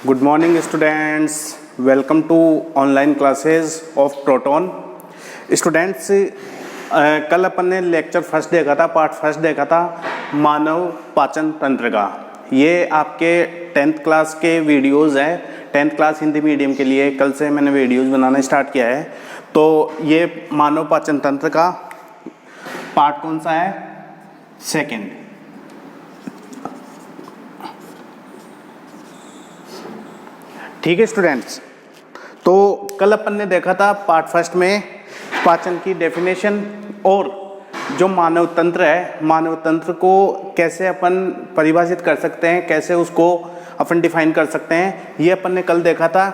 Good morning students, welcome to online classes of proton. Students, कल अपन ने lecture first देखा था, पार्ट फर्स्ट देखा था मानव पाचन तंत्र का। ये आपके 10th क्लास के वीडियोस हैं, 10th क्लास हिंदी मीडियम के लिए कल से मैंने वीडियोस बनाना स्टार्ट किया है। तो ये मानव पाचन तंत्र का पार्ट कौन सा है? सेकेंड। ठीक है स्टूडेंट्स, तो कल अपन ने देखा था पार्ट फर्स्ट में पाचन की डेफिनेशन और जो मानव तंत्र है, मानव तंत्र को कैसे अपन परिभाषित कर सकते हैं, कैसे उसको अपन डिफाइन कर सकते हैं, ये अपन ने कल देखा था।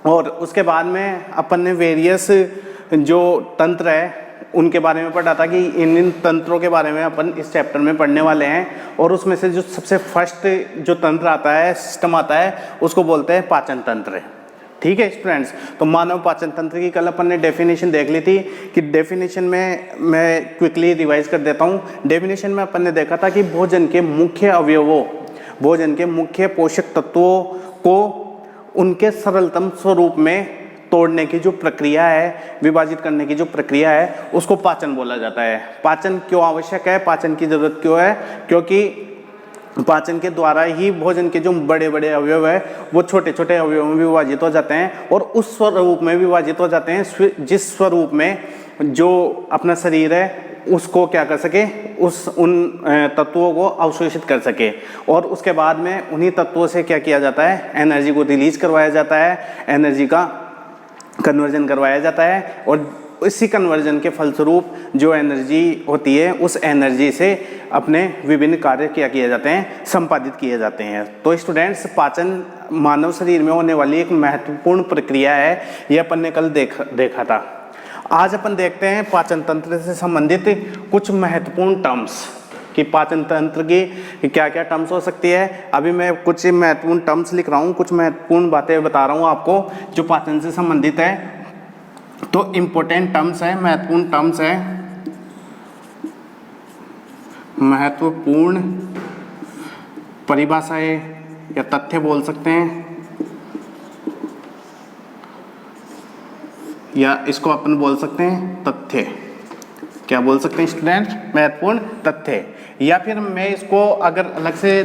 और उसके बाद में अपन ने वेरियस जो तंत्र है उनके बारे में पढ़ा था कि इन तंत्रों के बारे में अपन इस चैप्टर में पढ़ने वाले हैं। और उसमें से जो सबसे फर्स्ट जो तंत्र आता है, सिस्टम आता है, उसको बोलते हैं पाचन तंत्र। ठीक है स्टूडेंट्स, तो मानव पाचन तंत्र की कल अपन ने डेफिनेशन देख ली थी कि डेफिनेशन में मैं क्विकली रिवाइज कर देता हूँ। डेफिनेशन में अपन ने देखा था कि भोजन के मुख्य अवयवों, भोजन के मुख्य पोषक तत्वों को उनके सरलतम स्वरूप में तोड़ने की जो प्रक्रिया है, विभाजित करने की जो प्रक्रिया है, उसको पाचन बोला जाता है। पाचन क्यों आवश्यक है, पाचन की जरूरत क्यों है? क्योंकि पाचन के द्वारा ही भोजन के जो बड़े बड़े अवयव है वो छोटे छोटे अवयवों में विभाजित हो जाते हैं और उस स्वरूप में विभाजित हो जाते हैं जिस स्वरूप में जो अपना शरीर है उसको क्या कर सके, उन तत्वों को अवशोषित कर सके। और उसके बाद में उन्हीं तत्वों से क्या किया जाता है, एनर्जी को रिलीज करवाया जाता है, एनर्जी का कन्वर्जन करवाया जाता है। और इसी कन्वर्जन के फलस्वरूप जो एनर्जी होती है, उस एनर्जी से अपने विभिन्न कार्य क्या किए जाते हैं, संपादित किए जाते हैं। तो स्टूडेंट्स, पाचन मानव शरीर में होने वाली एक महत्वपूर्ण प्रक्रिया है, ये अपन ने कल देखा था। आज अपन देखते हैं पाचन तंत्र से संबंधित कुछ महत्वपूर्ण टर्म्स कि पाचन तंत्र की क्या क्या टर्म्स हो सकती है। अभी मैं कुछ महत्वपूर्ण टर्म्स लिख रहा हूँ, कुछ महत्वपूर्ण बातें बता रहा हूँ आपको जो पाचन से संबंधित है। तो इम्पोर्टेंट टर्म्स है, महत्वपूर्ण टर्म्स है, महत्वपूर्ण परिभाषाएं या तथ्य बोल सकते हैं, या इसको अपन बोल सकते हैं तथ्य। क्या बोल सकते हैं स्टूडेंट? महत्वपूर्ण तथ्य। या फिर मैं इसको अगर अलग से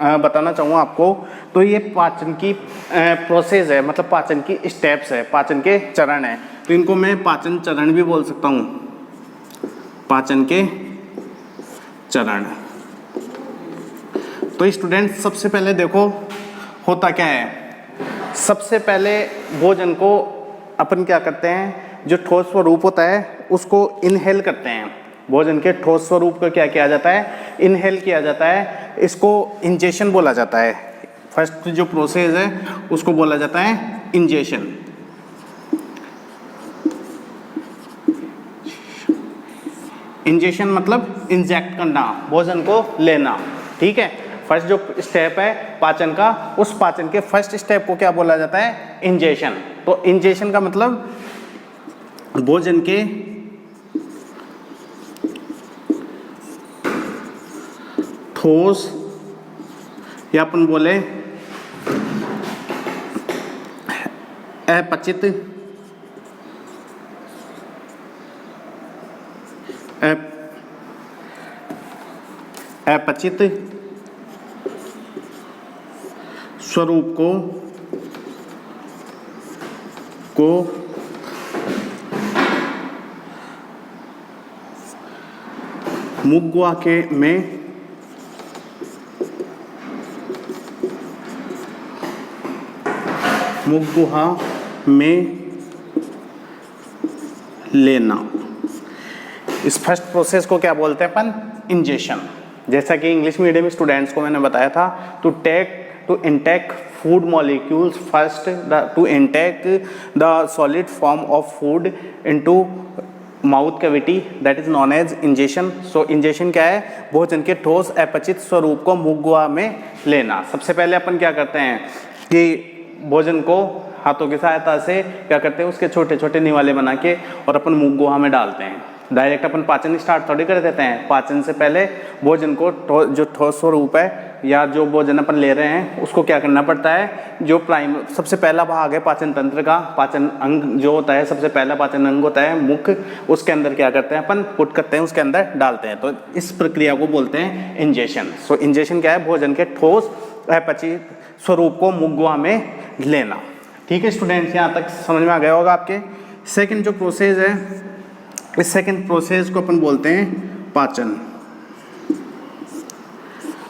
बताना चाहूँ आपको, तो ये पाचन की प्रोसेस है, मतलब पाचन की स्टेप्स है, पाचन के चरण है। तो इनको मैं पाचन चरण भी बोल सकता हूँ, पाचन के चरण। तो स्टूडेंट, सबसे पहले देखो होता क्या है। सबसे पहले भोजन को अपन क्या करते हैं, जो ठोस स्वरूप होता है उसको इनहेल करते हैं। भोजन के ठोस स्वरूप को क्या किया जाता है, इनहेल किया जाता है। इसको इंजेशन बोला जाता है। फर्स्ट जो प्रोसेस है उसको बोला जाता है इंजेशन। इंजेशन मतलब इंजेक्ट करना, भोजन को लेना। ठीक है, फर्स्ट जो स्टेप है पाचन का, उस पाचन के फर्स्ट स्टेप को क्या बोला जाता है, इंजेशन। तो इंजेशन का मतलब भोजन के ठोस या अपन बोले अपचित स्वरूप को मुख गुहा में लेना। इस फर्स्ट प्रोसेस को क्या बोलते हैं अपन, इंजेशन। जैसा कि इंग्लिश मीडियम स्टूडेंट्स को मैंने बताया था, to intake food molecules first, to intake the solid form of food into mouth cavity, that is known as ingestion. So ingestion क्या है, भोजन के ठोस अपचित स्वरूप को मुख गुहा में लेना। सबसे पहले अपन क्या करते हैं कि भोजन को हाथों की सहायता से क्या करते हैं, उसके छोटे छोटे निवाले बना के और अपन मुख गुहा में डालते हैं। डायरेक्ट अपन पाचन स्टार्ट थोड़ी कर देते हैं। पाचन से पहले भोजन को जो ठोस स्वरूप है या जो भोजन अपन ले रहे हैं उसको क्या करना पड़ता है, जो सबसे पहला भाग है पाचन तंत्र का, पाचन अंग जो होता है, सबसे पहला पाचन अंग होता है मुख, उसके अंदर क्या करते हैं अपन, पुट करते हैं, उसके अंदर डालते हैं। तो इस प्रक्रिया को बोलते हैं इंजेशन। सो इंजेशन क्या है, भोजन के ठोस अपचित स्वरूप को मुख में लेना। ठीक है स्टूडेंट्स, यहाँ तक समझ में आ गया होगा आपके। सेकंड जो प्रोसेस है, इस सेकंड प्रोसेस को अपन बोलते हैं पाचन।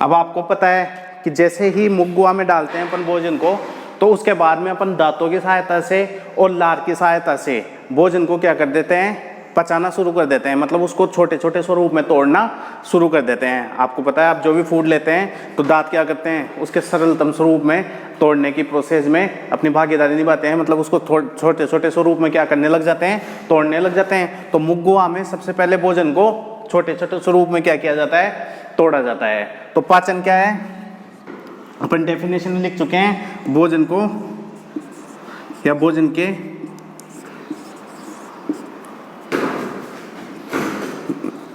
अब आपको पता है कि जैसे ही मुख गुहा में डालते हैं अपन भोजन को, तो उसके बाद में अपन दांतों की सहायता से और लार की सहायता से भोजन को क्या कर देते हैं, पचाना शुरू कर देते हैं। मतलब उसको छोटे छोटे स्वरूप में तोड़ना शुरू कर देते हैं। आपको पता है आप जो भी फूड लेते हैं तो दांत क्या करते हैं, उसके सरलतम स्वरूप में तोड़ने की प्रोसेस में अपनी भागीदारी निभाते हैं। मतलब उसको छोटे छोटे स्वरूप में क्या करने लग जाते हैं, तोड़ने लग जाते हैं। तो मुख गुहा में सबसे पहले भोजन को छोटे छोटे स्वरूप में क्या किया जाता है, तोड़ा जाता है। तो पाचन क्या है, अपन डेफिनेशन में लिख चुके हैं, भोजन को या भोजन के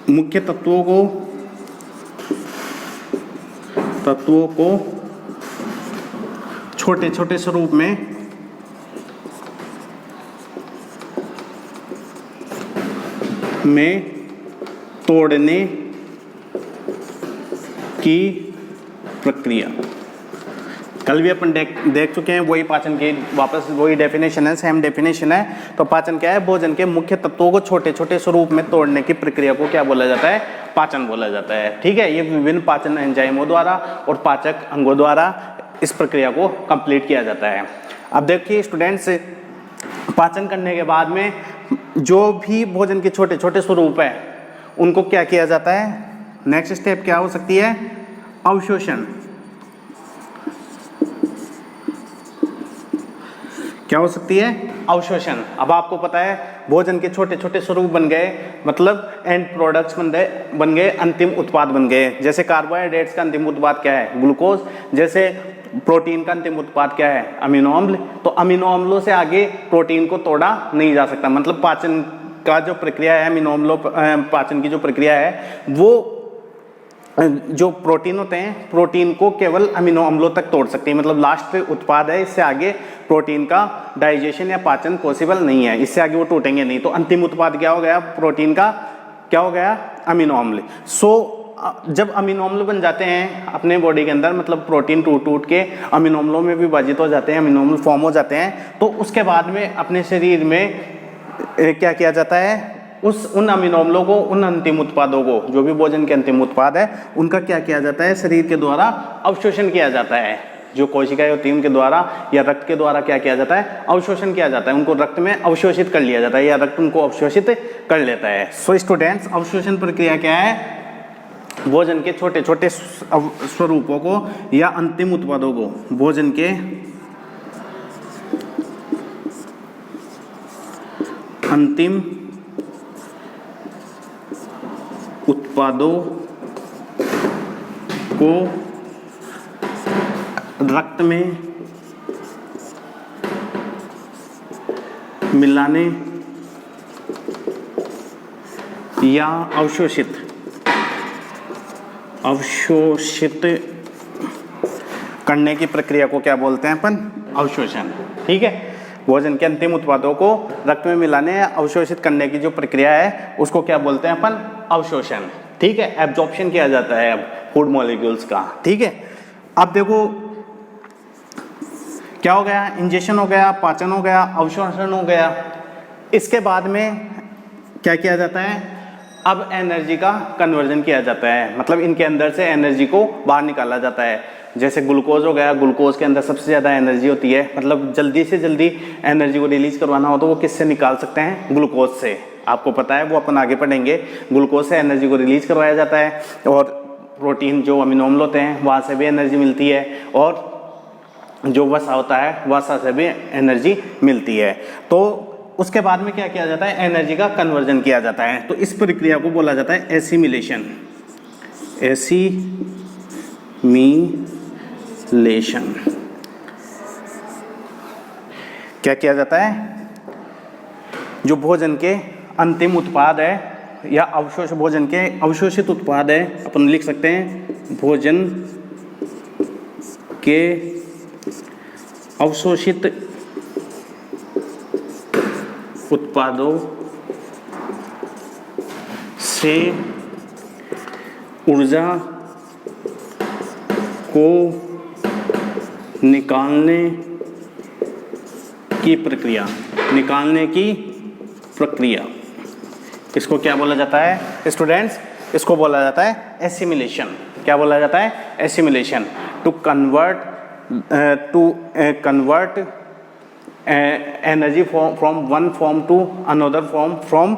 मुख्य तत्वों को छोटे छोटे स्वरूप में तोड़ने की प्रक्रिया। कल भी अपन देख चुके हैं, वही पाचन की वापस वही डेफिनेशन है, सेम डेफिनेशन है। तो पाचन क्या है, भोजन के मुख्य तत्वों को छोटे छोटे स्वरूप में तोड़ने की प्रक्रिया को क्या बोला जाता है, पाचन बोला जाता है। ठीक है, ये विभिन्न पाचन एंजाइमों द्वारा और पाचक अंगों द्वारा इस प्रक्रिया को कंप्लीट किया जाता है। अब देखिए स्टूडेंट्स, पाचन करने के बाद में जो भी भोजन के छोटे छोटे स्वरूप है उनको क्या किया जाता है, नेक्स्ट स्टेप क्या हो सकती है, अवशोषण। क्या हो सकती है, अवशोषण। अब आपको पता है भोजन के छोटे छोटे स्वरूप बन गए, मतलब एंड प्रोडक्ट्स बन गए, अंतिम उत्पाद बन गए। जैसे कार्बोहाइड्रेट्स का अंतिम उत्पाद क्या है, ग्लूकोज। जैसे प्रोटीन का अंतिम उत्पाद क्या है, अमीनो अम्ल। तो अमीनो अम्लों से आगे प्रोटीन को तोड़ा नहीं जा सकता। मतलब पाचन का जो प्रक्रिया है, अमीनो अम्लों पाचन की जो प्रक्रिया है, वो जो प्रोटीन होते हैं, प्रोटीन को केवल अमीनो अम्लों तक तोड़ सकते हैं। मतलब लास्ट उत्पाद है, इससे आगे प्रोटीन का डाइजेशन या पाचन पॉसिबल नहीं है, इससे आगे वो टूटेंगे नहीं। तो अंतिम उत्पाद क्या हो गया, प्रोटीन का क्या हो गया, अमीनो अम्ल। जब अमीनो अम्ल बन जाते हैं अपने बॉडी के अंदर, मतलब प्रोटीन टूट टूट के अमीनो अम्लों में विभाजित हो जाते हैं, अमीनो अम्ल फॉर्म हो जाते हैं। तो उसके बाद में अपने शरीर में क्या किया जाता है, उन अमीनो अम्लों को, उन अंतिम उत्पादों को, जो भी भोजन के अंतिम उत्पाद है, उनका क्या किया जाता है, शरीर के द्वारा अवशोषण किया जाता है। जो कोशिकाएं होती हैं उनके द्वारा या रक्त के द्वारा क्या किया जाता है, अवशोषण किया जाता है। उनको रक्त में अवशोषित कर लिया जाता है या रक्त उनको अवशोषित कर लेता है। सो स्टूडेंट्स, अवशोषण प्रक्रिया क्या है, भोजन के छोटे छोटे स्वरूपों को या अंतिम उत्पादों को, भोजन के अंतिम उत्पादों को रक्त में मिलाने या अवशोषित करने की प्रक्रिया को क्या बोलते हैं अपन, अवशोषण। ठीक है, भोजन के अंतिम उत्पादों को रक्त में मिलाने या अवशोषित करने की जो प्रक्रिया है उसको क्या बोलते हैं अपन, अवशोषण। ठीक है, एब्जॉर्प्शन किया जाता है अब फूड मॉलिक्यूल्स का। ठीक है, अब देखो क्या हो गया, इंजेक्शन हो गया, पाचन हो गया, अवशोषण हो गया। इसके बाद में क्या किया जाता है, अब एनर्जी का कन्वर्जन किया जाता है। मतलब इनके अंदर से एनर्जी को बाहर निकाला जाता है। जैसे ग्लूकोज हो गया, ग्लूकोज के अंदर सबसे ज़्यादा एनर्जी होती है। मतलब जल्दी से जल्दी एनर्जी को रिलीज करवाना हो तो वो किससे निकाल सकते हैं, ग्लूकोज से। आपको पता है, वो अपन आगे पढ़ेंगे। ग्लूकोज से एनर्जी को रिलीज करवाया जाता है। और प्रोटीन जो अमीनो अम्ल होते हैं वहाँ से भी एनर्जी मिलती है, और जो वसा होता है वसा से भी एनर्जी मिलती है। तो उसके बाद में क्या किया जाता है, एनर्जी का कन्वर्जन किया जाता है। तो इस प्रक्रिया को बोला जाता है एसिमिलेशन। एसिमिलेशन क्या किया जाता है, जो भोजन के अंतिम उत्पाद है या अवशोष भोजन के अवशोषित उत्पाद है, अपन लिख सकते हैं भोजन के अवशोषित उत्पादों से ऊर्जा को निकालने की प्रक्रिया, निकालने की प्रक्रिया, इसको क्या बोला जाता है स्टूडेंट्स? इसको बोला जाता है एसिमिलेशन। क्या बोला जाता है? Assimilation. To convert energy from one form to another form from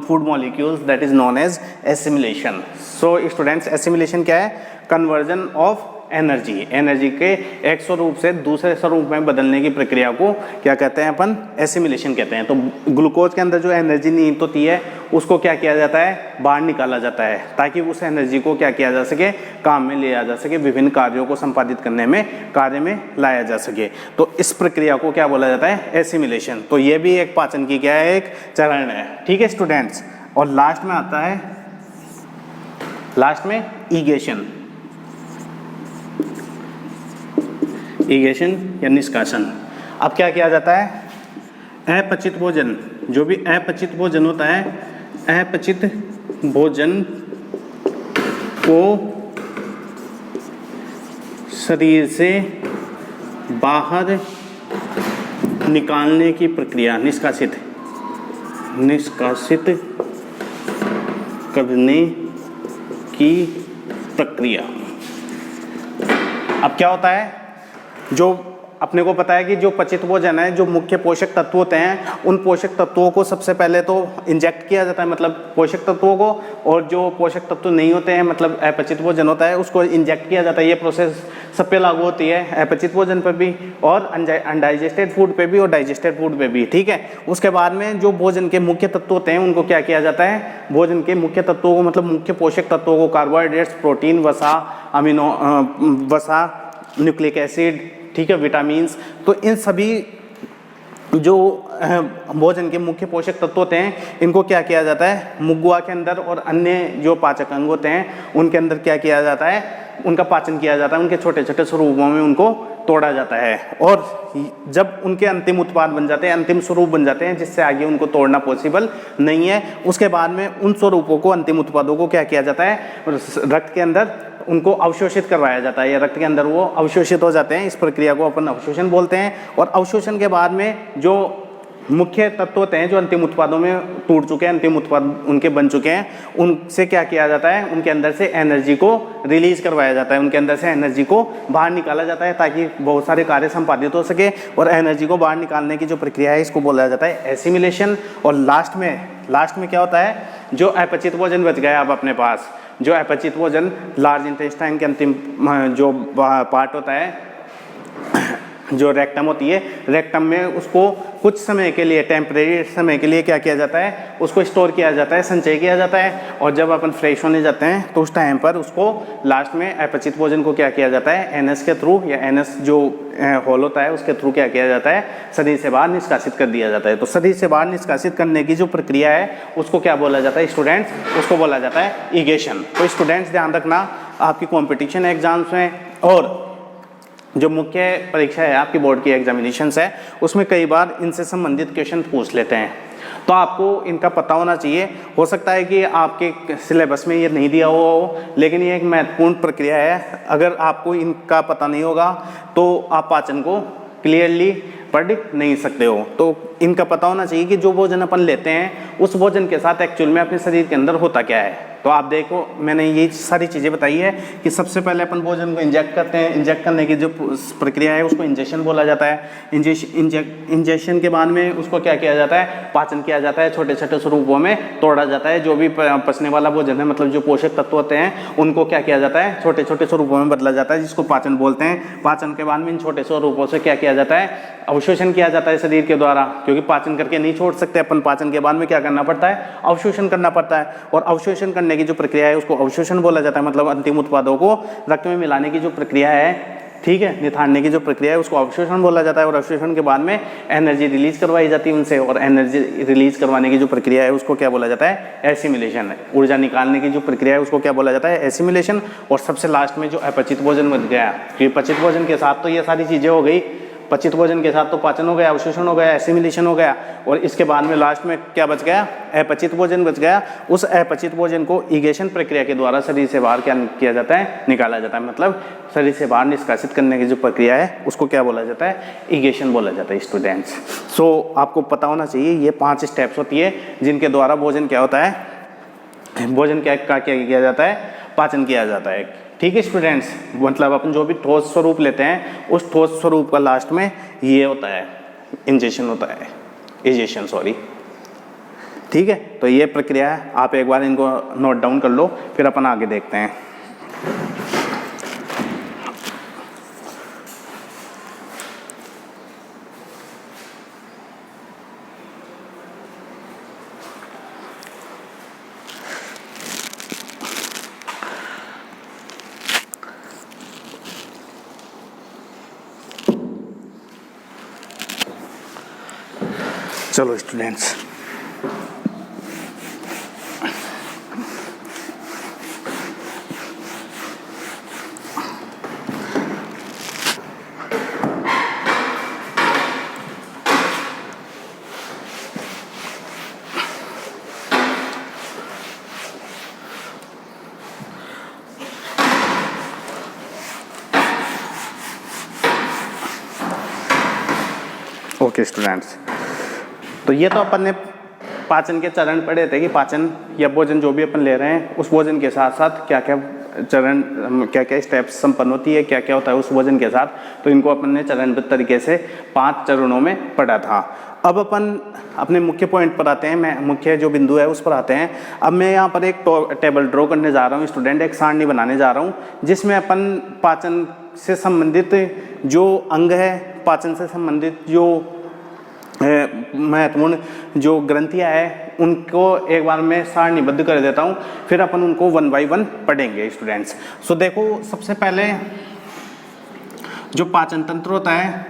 food molecules, that is known as assimilation. So students, assimilation क्या है? कन्वर्जन ऑफ एनर्जी, एनर्जी के एक स्वरूप से दूसरे स्वरूप में बदलने की प्रक्रिया को क्या कहते हैं? अपन एसिमिलेशन कहते हैं। तो ग्लूकोज के अंदर जो एनर्जी निहित होती है उसको क्या किया जाता है? बाहर निकाला जाता है, ताकि उस एनर्जी को क्या किया जा सके? काम में लिया जा सके, विभिन्न कार्यों को संपादित करने में, कार्य में लाया जा सके। तो इस प्रक्रिया को क्या बोला जाता है? एसिमिलेशन। तो ये भी एक पाचन की क्या है? एक चरण है। ठीक है स्टूडेंट्स। और लास्ट में आता है, लास्ट में ईगेशन। ईगेशन या निष्कासन। अब क्या किया जाता है? अपचित भोजन, जो भी अपचित भोजन होता है, अपचित भोजन को शरीर से बाहर निकालने की प्रक्रिया, निष्कासित करने की प्रक्रिया। अब क्या होता है? जो अपने को पता है कि जो पचित भोजन है, जो मुख्य पोषक तत्व होते हैं, उन पोषक तत्वों को सबसे पहले तो इंजेक्ट किया जाता है, मतलब पोषक तत्वों को, और जो पोषक तत्व नहीं होते हैं, मतलब अपचित भोजन होता है, उसको इंजेक्ट किया जाता है। ये प्रोसेस सब पे लागू होती है, अपचित भोजन पर भी और अनडाइजेस्टेड फूड पे भी और डाइजेस्टेड फूड पे भी। ठीक है। उसके बाद में जो भोजन के मुख्य तत्व होते हैं उनको क्या किया जाता है? भोजन के मुख्य तत्वों को, मतलब मुख्य पोषक तत्वों को, कार्बोहाइड्रेट्स, प्रोटीन, वसा, वसा, न्यूक्लिक एसिड, ठीक है, विटामिन्स, तो इन सभी जो भोजन के मुख्य पोषक तत्व होते हैं, इनको क्या किया जाता है? मुगुआ के अंदर और अन्य जो पाचक अंग होते हैं उनके अंदर क्या किया जाता है? उनका पाचन किया जाता है, उनके छोटे छोटे स्वरूपों में उनको तोड़ा जाता है। और जब उनके अंतिम उत्पाद बन जाते हैं, अंतिम स्वरूप बन जाते हैं, जिससे आगे उनको तोड़ना पॉसिबल नहीं है, उसके बाद में उन स्वरूपों को, अंतिम उत्पादों को क्या किया जाता है? रक्त के अंदर उनको अवशोषित करवाया जाता है, या रक्त के अंदर वो अवशोषित हो जाते हैं। इस प्रक्रिया को अपन अवशोषण बोलते हैं। और अवशोषण के बाद में जो मुख्य तत्व होते हैं, जो अंतिम उत्पादों में टूट चुके हैं, अंतिम उत्पाद उनके बन चुके हैं, उनसे क्या किया जाता है? उनके अंदर से एनर्जी को रिलीज करवाया जाता है, उनके अंदर से एनर्जी को बाहर निकाला जाता है, ताकि बहुत सारे कार्य संपादित हो सके। और एनर्जी को बाहर निकालने की जो प्रक्रिया है, इसको बोला जाता है एसिमिलेशन। और लास्ट में क्या होता है? जो अपचित भोजन बच गया अब अपने पास, जो अपचित भोजन लार्ज इंटेस्टाइन के अंतिम जो पार्ट होता है, जो रेक्टम होती है, रेक्टम में उसको कुछ समय के लिए, टेम्परेरी समय के लिए क्या किया जाता है? उसको स्टोर किया जाता है, संचय किया जाता है। और जब अपन फ्रेश होने जाते हैं तो उस टाइम पर उसको लास्ट में अपचित भोजन को क्या किया जाता है? एनएस के थ्रू, या एनएस जो होल होता है उसके थ्रू क्या किया जाता है? शरीर से बाहर निष्कासित कर दिया जाता है। तो शरीर से बाहर निष्कासित करने की जो प्रक्रिया है उसको क्या बोला जाता है स्टूडेंट्स? उसको बोला जाता है ईगेशन। तो स्टूडेंट्स ध्यान रखना, आपकी कॉम्पिटिशन एग्जाम्स में और जो मुख्य परीक्षा है आपकी बोर्ड की एग्जामिनेशंस है, उसमें कई बार इनसे संबंधित क्वेश्चन पूछ लेते हैं। तो आपको इनका पता होना चाहिए। हो सकता है कि आपके सिलेबस में ये नहीं दिया हुआ हो, लेकिन ये एक महत्वपूर्ण प्रक्रिया है। अगर आपको इनका पता नहीं होगा तो आप पाचन को क्लियरली पढ़ नहीं सकते हो। तो इनका पता होना चाहिए कि जो भोजन अपन लेते हैं उस भोजन के साथ एक्चुअल में अपने शरीर के अंदर होता क्या है। तो आप देखो, मैंने ये सारी चीज़ें बताई है कि सबसे पहले अपन भोजन को इंजेक्ट करते हैं। इंजेक्ट करने की जो प्रक्रिया है उसको इंजेक्शन बोला जाता है। इंजेक्शन के बाद में उसको क्या किया जाता है? पाचन किया जाता है, छोटे छोटे स्वरूपों में तोड़ा जाता है। जो भी पचने वाला भोजन है, मतलब जो पोषक तत्व होते हैं, उनको क्या किया जाता है? छोटे छोटे स्वरूपों में बदला जाता है, जिसको पाचन बोलते हैं। पाचन के बाद में इन छोटे स्वरूपों से क्या किया जाता है? अवशोषण किया जाता है शरीर के द्वारा, क्योंकि पाचन करके नहीं छोड़ सकते अपन। पाचन के बाद में क्या करना पड़ता है? अवशोषण करना पड़ता है। और अवशोषण करने की जो प्रक्रिया है उसको अवशोषण बोला जाता है, मतलब अंतिम उत्पादों को रक्त में मिलाने की जो प्रक्रिया है ठीक है, निथारने की जो प्रक्रिया है उसको अवशोषण बोला जाता है, और अवशोषण के बाद में एनर्जी रिलीज करवाई जाती है उनसे, और एनर्जी रिलीज करवाने की जो प्रक्रिया है उसको क्या बोला जाता है, एसिमिलेशन। ऊर्जा निकालने की जो प्रक्रिया है उसको क्या बोला जाता है, एसिमिलेशन। और सबसे लास्ट में जो अपचित भोजन बच गया, क्योंकि पचित भोजन के साथ तो ये सारी चीजें हो गई, पचित भोजन के साथ तो पाचन हो गया, अवशोषण हो गया, एसिमिलेशन हो गया, और इसके बाद में लास्ट में क्या बच गया, अपचित भोजन बच गया। उस अपचित भोजन को ईगेशन प्रक्रिया के द्वारा शरीर से बाहर क्या किया जाता है, निकाला जाता है। मतलब शरीर से बाहर निष्कासित करने की जो प्रक्रिया है उसको क्या बोला जाता है, ईगेशन बोला जाता है स्टूडेंट्स। सो आपको पता होना चाहिए ये 5 स्टेप्स होती है जिनके द्वारा भोजन क्या होता है, भोजन क्या किया जाता है, पाचन किया जाता है। ठीक है स्टूडेंट्स, मतलब अपन जो भी ठोस स्वरूप लेते हैं उस ठोस स्वरूप का लास्ट में ये होता है, इंजेशन होता है, इजेशन सॉरी। ठीक है, तो ये प्रक्रिया है, आप एक बार इनको नोट डाउन कर लो, फिर अपन आगे देखते हैं। चलो स्टूडेंट्स, ओके स्टूडेंट्स, तो ये तो अपन ने पाचन के चरण पढ़े थे कि पाचन या भोजन जो भी अपन ले रहे हैं उस भोजन के साथ साथ क्या क्या चरण, क्या क्या स्टेप्स संपन्न होती है, क्या क्या होता है उस भोजन के साथ। तो इनको अपन ने चरणबद्ध तरीके से 5 चरणों में पढ़ा था। अब अपन अपने मुख्य पॉइंट पर आते हैं, मैं मुख्य जो बिंदु है उस पर आते हैं। अब मैं यहाँ पर एक टेबल ड्रॉ करने जा रहा हूँ स्टूडेंट, एक सारणी बनाने जा रहा हूँ जिसमें अपन पाचन से संबंधित जो अंग है, पाचन से संबंधित जो महत्वपूर्ण जो ग्रंथियाँ है उनको एक बार मैं सारणीबद्ध कर देता हूँ, फिर अपन उनको 1 बाय 1 पढ़ेंगे स्टूडेंट्स। सो देखो, सबसे पहले जो पाचन तंत्र होता है,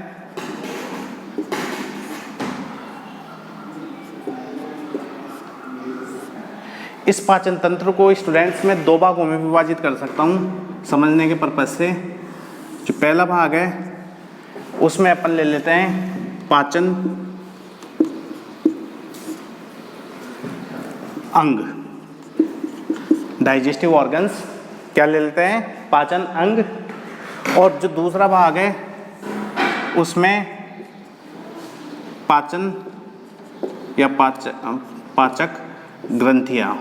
इस पाचन तंत्र को स्टूडेंट्स में 2 भागों में विभाजित कर सकता हूँ समझने के पर्पज से। जो पहला भाग है उसमें अपन ले लेते हैं पाचन अंग, डाइजेस्टिव ऑर्गन्स, क्या ले लेते हैं, पाचन अंग। और जो दूसरा भाग है उसमें पाचन या पाचक ग्रंथियां।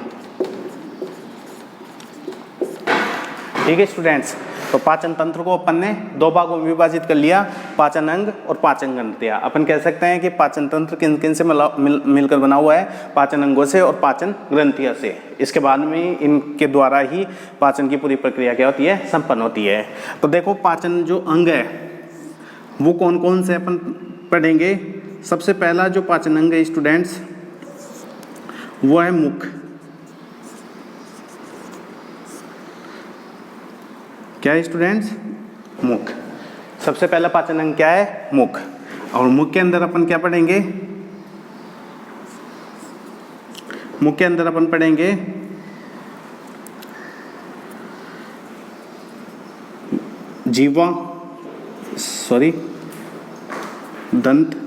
ठीक है स्टूडेंट्स, तो पाचन तंत्र को अपन ने 2 भागों में विभाजित कर लिया, पाचन अंग और पाचन ग्रंथियां। अपन कह सकते हैं कि पाचन तंत्र किन किन से मिलकर बना हुआ है, पाचन अंगों से और पाचन ग्रंथियों से। इसके बाद में इनके द्वारा ही पाचन की पूरी प्रक्रिया क्या होती है, संपन्न होती है। तो देखो, पाचन जो अंग है वो कौन कौन से अपन पढ़ेंगे। सबसे पहला जो पाचन अंग है स्टूडेंट्स वो है मुख। क्या है स्टूडेंट्स, मुख। सबसे पहला पाचन अंग क्या है, मुख। और मुख के अंदर अपन क्या पढ़ेंगे, मुख के अंदर अपन पढ़ेंगे जीवा, दंत,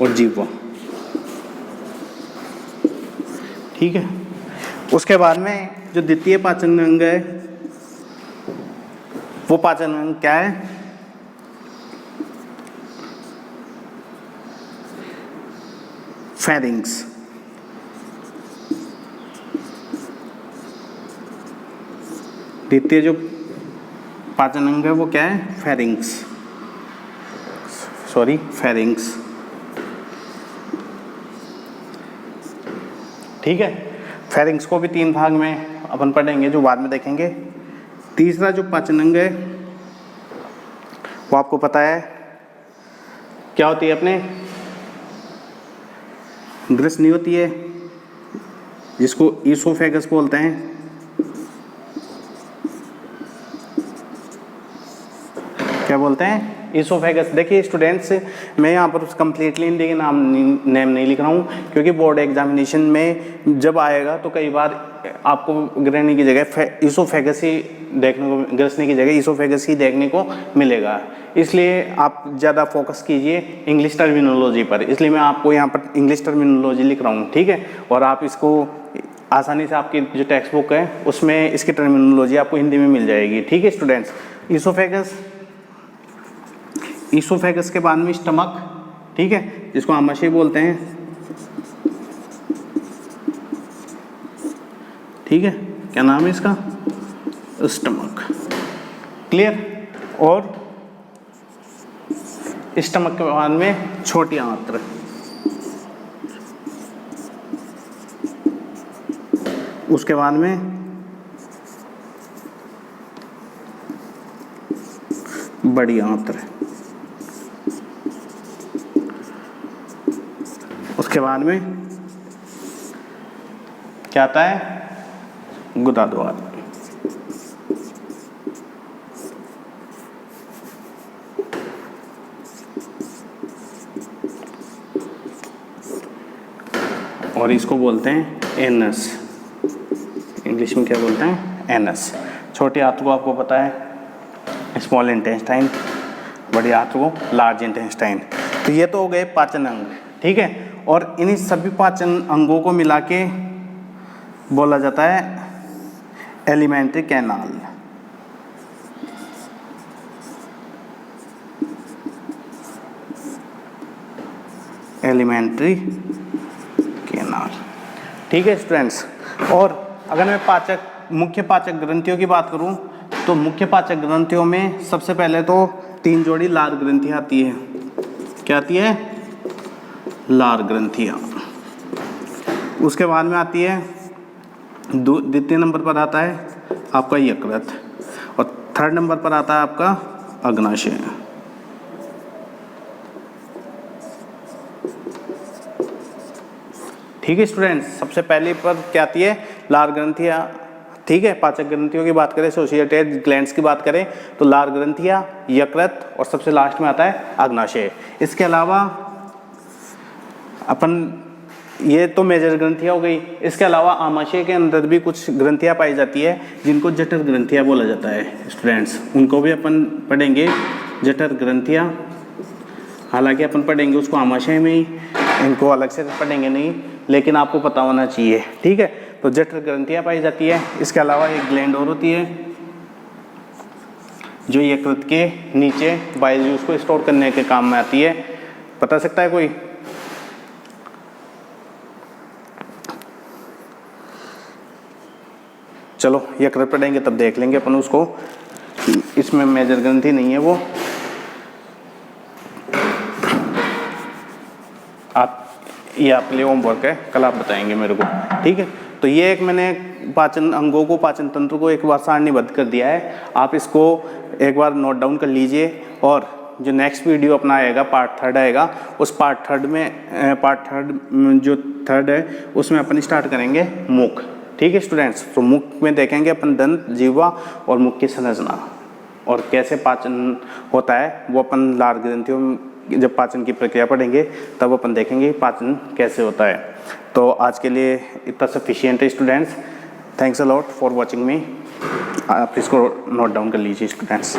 और जीवा। ठीक है, उसके बाद में जो द्वितीय पाचन अंग है वो पाचन अंग क्या है, फेरिंग्स। द्वितीय जो पाचन अंग है वो क्या है, फेरिंग्स, फेरिंग्स। ठीक है, फेरिंग्स को भी 3 भाग में अपन पढ़ेंगे जो बाद में देखेंगे। तीसरा जो पाचन अंग है वो आपको पता है क्या होती है, अपने ग्रसनी होती है जिसको ईसोफेगस बोलते हैं। क्या बोलते हैं, ईसोफेगस। देखिए स्टूडेंट्स, मैं यहाँ पर उस कम्प्लीटली हिंदी के नेम नहीं लिख रहा हूँ, क्योंकि बोर्ड एग्जामिनेशन में जब आएगा तो कई बार आपको ग्रहणी की जगह ईसोफेगस ही देखने को, ग्रसनी की जगह ईसोफेगस ही देखने को मिलेगा। इसलिए आप ज़्यादा फोकस कीजिए इंग्लिश टर्मिनोलॉजी पर, इसलिए मैं आपको यहाँ पर इंग्लिश टर्मिनोलॉजी लिख रहा हूँ, ठीक है। और आप इसको आसानी से, आपकी जो टेक्स्ट बुक है उसमें इसकी टर्मिनोलॉजी आपको हिंदी में मिल जाएगी, ठीक है स्टूडेंट्स। ईसोफेगस, ईसोफेगस के बाद में स्टमक, ठीक है, जिसको आमाशय बोलते हैं, ठीक है। क्या नाम है इसका, स्टमक, क्लियर। और स्टमक के बाद में छोटी आंत्र, उसके बाद में बड़ी आंत्र, उसके बाद में क्या आता है, गुदाद्वार। और इसको बोलते हैं एनस, इंग्लिश में क्या बोलते हैं, एनस। छोटी आंत्र को आपको पता है स्मॉल इंटेस्टाइन, बड़ी आंत्र को लार्ज इंटेस्टाइन। तो ये तो हो गए पाचन अंग, ठीक है। और इन्हीं सभी पाचन अंगों को मिला के बोला जाता है एलिमेंट्री कैनाल। एलिमेंट्री कैनाल, ठीक है स्टूडेंट्स। और अगर मैं पाचक, मुख्य पाचक ग्रंथियों की बात करूं, तो मुख्य पाचक ग्रंथियों में सबसे पहले तो 3 जोड़ी लार ग्रंथियां आती है। क्या आती है, लार ग्रंथियां। उसके बाद में आती है, द्वितीय नंबर पर आता है आपका यकृत, और 3rd नंबर पर आता है आपका अग्नाशय। ठीक है स्टूडेंट्स, सबसे पहले पर क्या आती है, लार ग्रंथियां, ठीक है। पाचक ग्रंथियों की बात करें, एसोसिएटेड ग्लैंड्स की बात करें, तो लार ग्रंथियां, यकृत, और सबसे लास्ट में आता है अग्नाशय। इसके अलावा अपन, ये तो मेजर ग्रंथियां हो गई। इसके अलावा आमाशय के अंदर भी कुछ ग्रंथियां पाई जाती है जिनको जठर ग्रंथियां बोला जाता है स्टूडेंट्स, उनको भी अपन पढ़ेंगे, जठर ग्रंथियां। हालांकि अपन पढ़ेंगे उसको आमाशय में ही, इनको अलग से पढ़ेंगे नहीं, लेकिन आपको पता होना चाहिए, ठीक है। तो जठर ग्रंथियां पाई जाती है। इसके अलावा एक ग्लैंड और होती है जो यकृत के नीचे बाइज्यूस को स्टोर करने के काम में आती है, बता सकता है कोई? चलो यकृत पढ़ेंगे तब देख लेंगे अपन उसको, इसमें मेजर ग्रंथि नहीं है वो। ये आपके लिए होमवर्क है, कल आप बताएंगे मेरे को, ठीक है। तो ये एक मैंने पाचन अंगों को, पाचन तंत्र को एक बार सारणीबद्ध कर दिया है। आप इसको एक बार नोट डाउन कर लीजिए, और जो नेक्स्ट वीडियो अपना आएगा, पार्ट 3 आएगा, उस पार्ट 3 में जो 3 है उसमें अपन स्टार्ट करेंगे मुख, ठीक है स्टूडेंट्स। तो मुख में देखेंगे अपन दंत, जीवा और मुख की संरचना, और कैसे पाचन होता है वो अपन लार ग्रंथियों में जब पाचन की प्रक्रिया पढ़ेंगे तब अपन देखेंगे पाचन कैसे होता है। तो आज के लिए इतना सफिशिएंट है students. Thanks a lot for watching मी। आप इसको नोट डाउन कर लीजिए स्टूडेंट्स।